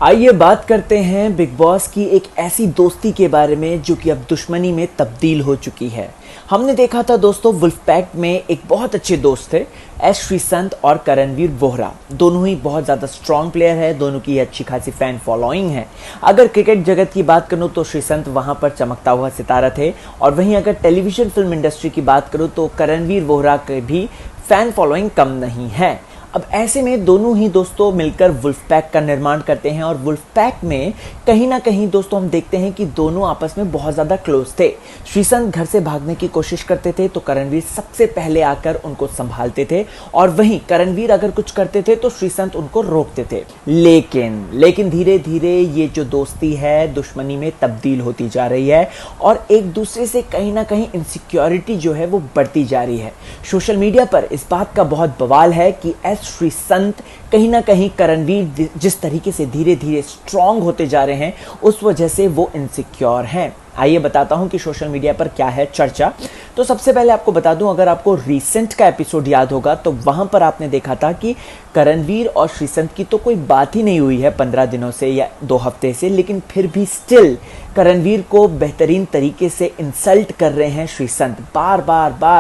आइए बात करते हैं बिग बॉस की एक ऐसी दोस्ती के बारे में जो कि अब दुश्मनी में तब्दील हो चुकी है। हमने देखा था दोस्तों, वुल्फ पैक में एक बहुत अच्छे दोस्त थे एस श्रीसंत और करणवीर वोहरा। दोनों ही बहुत ज़्यादा स्ट्रॉन्ग प्लेयर है, दोनों की अच्छी खासी फैन फॉलोइंग है। अगर क्रिकेट जगत की बात करूँ तो श्रीसंत वहाँ पर चमकता हुआ सितारा थे, और वहीं अगर टेलीविजन फिल्म इंडस्ट्री की बात करूँ तो करणवीर वोहरा के भी फैन फॉलोइंग कम नहीं है। अब ऐसे में दोनों ही दोस्तों मिलकर वुल्फ पैक का निर्माण करते हैं, और वुल्फ पैक में कहीं ना कहीं दोस्तों हम देखते हैं कि दोनों आपस में बहुत ज़्यादा क्लोज थे। श्रीसंत घर से भागने की कोशिश करते थे तो करणवीर सबसे पहले आकर उनको संभालते थे, और वहीं करणवीर अगर कुछ करते थे तो श्रीसंत उनको रोकते थे। लेकिन धीरे धीरे ये जो दोस्ती है दुश्मनी में तब्दील होती जा रही है, और एक दूसरे से कहीं ना कहीं इनसिक्योरिटी जो है वो बढ़ती जा रही है। सोशल मीडिया पर इस बात का बहुत बवाल है कि श्रीसंत कहीं ना कहीं करणवीर जिस तरीके से धीरे धीरे स्ट्रांग होते जा रहे हैं उस वजह से वो इनसिक्योर हैं। आइए बताता हूं कि सोशल मीडिया पर क्या है चर्चा। तो सबसे पहले आपको बता दूं, अगर आपको रिसेंट का एपिसोड याद होगा तो वहां पर आपने देखा था कि करणवीर और श्रीसंत की तो कोई बात ही नहीं हुई है 15 दिनों से या 2 हफ्ते से, लेकिन फिर भी स्टिल करणवीर को बेहतरीन तरीके से इंसल्ट कर रहे हैं श्रीसंत। बार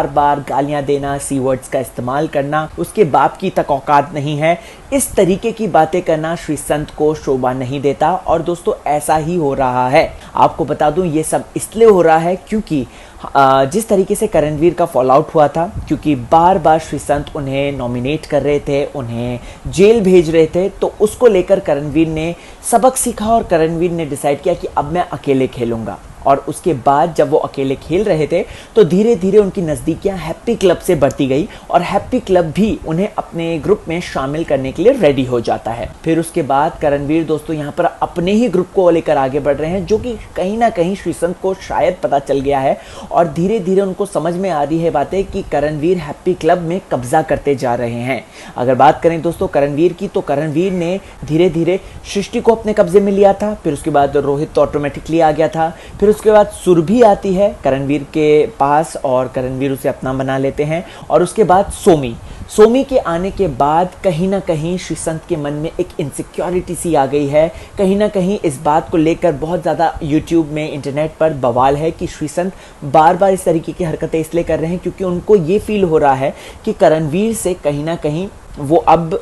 बार गालियां देना, सी वर्ड्स का इस्तेमाल करना, उसके बाप की तक औकात नहीं है, इस तरीके की बातें करना श्रीसंत को शोभा नहीं देता। और दोस्तों ऐसा ही हो रहा है। आपको बता दूं ये सब इसलिए हो रहा है क्योंकि जिस तरीके से करणवीर का फॉल आउट हुआ था, क्योंकि बार बार श्रीसंत उन्हें नॉमिनेट कर रहे थे, उन्हें जेल भेज रहे थे, तो उसको लेकर करणवीर ने सबक सीखा और करणवीर ने डिसाइड किया कि अब मैं अकेले खेलूंगा। और उसके बाद जब वो अकेले खेल रहे थे तो धीरे धीरे उनकी नज़दीकियां हैप्पी क्लब से बढ़ती गई, और हैप्पी क्लब भी उन्हें अपने ग्रुप में शामिल करने के लिए रेडी हो जाता है। फिर उसके बाद करणवीर दोस्तों यहाँ पर अपने ही ग्रुप को लेकर आगे बढ़ रहे हैं, जो कि कहीं ना कहीं श्रीसंत को शायद पता चल गया है, और धीरे धीरे उनको समझ में आ रही है बातें कि करणवीर हैप्पी क्लब में कब्जा करते जा रहे हैं। अगर बात करें दोस्तों करणवीर की, तो करणवीर ने धीरे धीरे सृष्टि को अपने कब्जे में लिया था, फिर उसके बाद रोहित तो ऑटोमेटिकली आ गया था, फिर उसके बाद सुरभि आती है करणवीर के पास और करणवीर उसे अपना बना लेते हैं, और उसके बाद सोमी के आने के बाद कहीं ना कहीं श्रीसंत के मन में एक इनसिक्योरिटी सी आ गई है। कहीं ना कहीं इस बात को लेकर बहुत ज़्यादा यूट्यूब में, इंटरनेट पर बवाल है कि श्रीसंत बार बार इस तरीके की हरकतें इसलिए कर रहे हैं क्योंकि उनको ये फील हो रहा है कि करणवीर से कहीं ना कहीं वो अब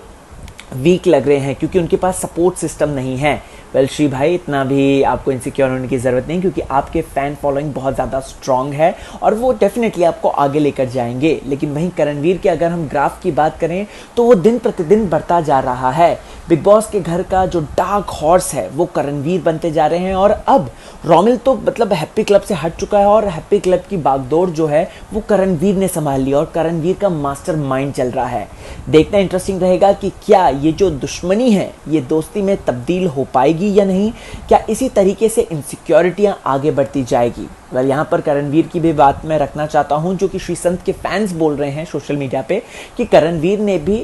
वीक लग रहे हैं, क्योंकि उनके पास सपोर्ट सिस्टम नहीं है। वेल श्री भाई, इतना भी आपको इनसिक्योर होने की ज़रूरत नहीं, क्योंकि आपके फ़ैन फॉलोइंग बहुत ज़्यादा स्ट्रांग है और वो डेफिनेटली आपको आगे लेकर जाएंगे। लेकिन वहीं करणवीर के अगर हम ग्राफ की बात करें तो वो दिन प्रतिदिन बढ़ता जा रहा है। बिग बॉस के घर का जो डार्क हॉर्स है वो करणवीर बनते जा रहे हैं, और अब रोमिल तो मतलब हैप्पी क्लब से हट चुका है, और हैप्पी क्लब की बागडोर जो है वो करणवीर ने संभाल ली, और करणवीर का मास्टर माइंड चल रहा है। देखना इंटरेस्टिंग रहेगा कि क्या ये जो दुश्मनी है ये दोस्ती में तब्दील हो पाएगी या नहीं, क्या इसी तरीके से इनसिक्योरिटियां आगे बढ़ती जाएगी। वेल यहाँ पर करणवीर की भी बात मैं रखना चाहता हूं, जो कि श्रीसंत के फैंस बोल रहे हैं सोशल मीडिया पे कि करणवीर ने भी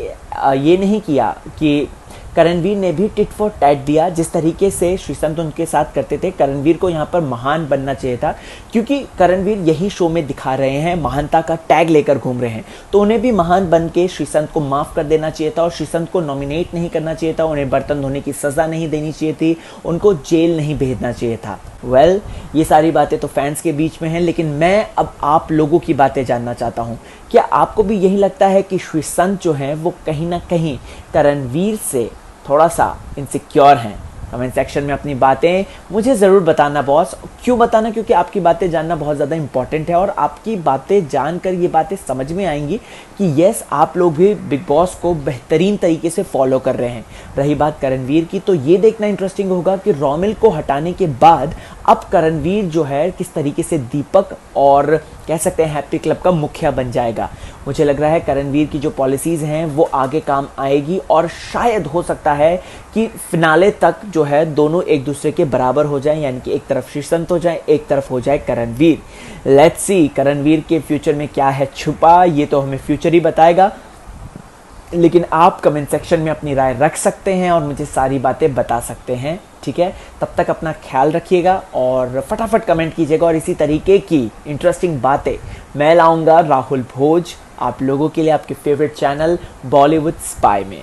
ये नहीं किया कि करणवीर ने भी टिट फॉर टैट दिया। जिस तरीके से श्रीसंत उनके साथ करते थे, करणवीर को यहाँ पर महान बनना चाहिए था, क्योंकि करणवीर यही शो में दिखा रहे हैं, महानता का टैग लेकर घूम रहे हैं, तो उन्हें भी महान बन के श्रीसंत को माफ़ कर देना चाहिए था, और श्रीसंत को नॉमिनेट नहीं करना चाहिए था, उन्हें बर्तन धोने की सज़ा नहीं देनी चाहिए थी, उनको जेल नहीं भेजना चाहिए था। वेल ये सारी बातें तो फैंस के बीच में हैं, लेकिन मैं अब आप लोगों की बातें जानना चाहता हूँ। क्या आपको भी यही लगता है कि श्रीसंत जो हैं वो कहीं ना कहीं करणवीर से थोड़ा सा इनसिक्योर हैं? कमेंट सेक्शन में अपनी बातें मुझे ज़रूर बताना बॉस। क्यों बताना? क्योंकि आपकी बातें जानना बहुत ज़्यादा इंपॉर्टेंट है, और आपकी बातें जानकर ये बातें समझ में आएंगी कि यस आप लोग भी बिग बॉस को बेहतरीन तरीके से फॉलो कर रहे हैं। रही बात करणवीर की, तो ये देखना इंटरेस्टिंग होगा कि रोमिल को हटाने के बाद अब करणवीर जो है किस तरीके से दीपक और कह सकते हैं हैप्पी क्लब का मुखिया बन जाएगा। मुझे लग रहा है करणवीर की जो पॉलिसीज़ हैं वो आगे काम आएगी, और शायद हो सकता है कि फिनाले तक जो है दोनों एक दूसरे के बराबर हो जाएं, यानी कि एक तरफ श्रीसंत हो जाए, एक तरफ हो जाए करणवीर। लेट्स सी करणवीर के फ्यूचर में क्या है छुपा, ये तो हमें फ्यूचर ही बताएगा। लेकिन आप कमेंट सेक्शन में अपनी राय रख सकते हैं और मुझे सारी बातें बता सकते हैं, ठीक है? तब तक अपना ख्याल रखिएगा और फटाफट कमेंट कीजिएगा, और इसी तरीके की इंटरेस्टिंग बातें मैं लाऊंगा राहुल भोज आप लोगों के लिए आपके फेवरेट चैनल बॉलीवुड स्पाई में।